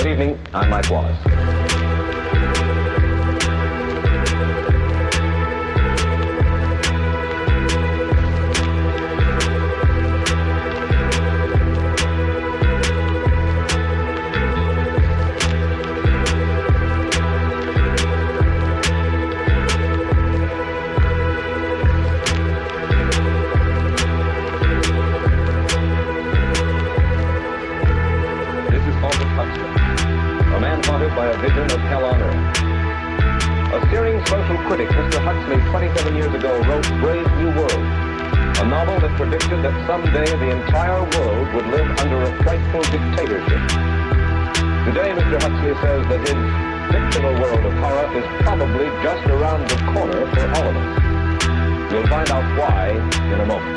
Good evening, I'm Mike Wallace. Aldous Huxley, a man haunted by a vision of hell on earth. A searing social critic, Mr. Huxley, 27 years ago, wrote Brave New World, a novel that predicted that someday the entire world would live under a frightful dictatorship. Today, Mr. Huxley says that his fictional world of horror is probably just around the corner for all of us. We'll find out why in a moment.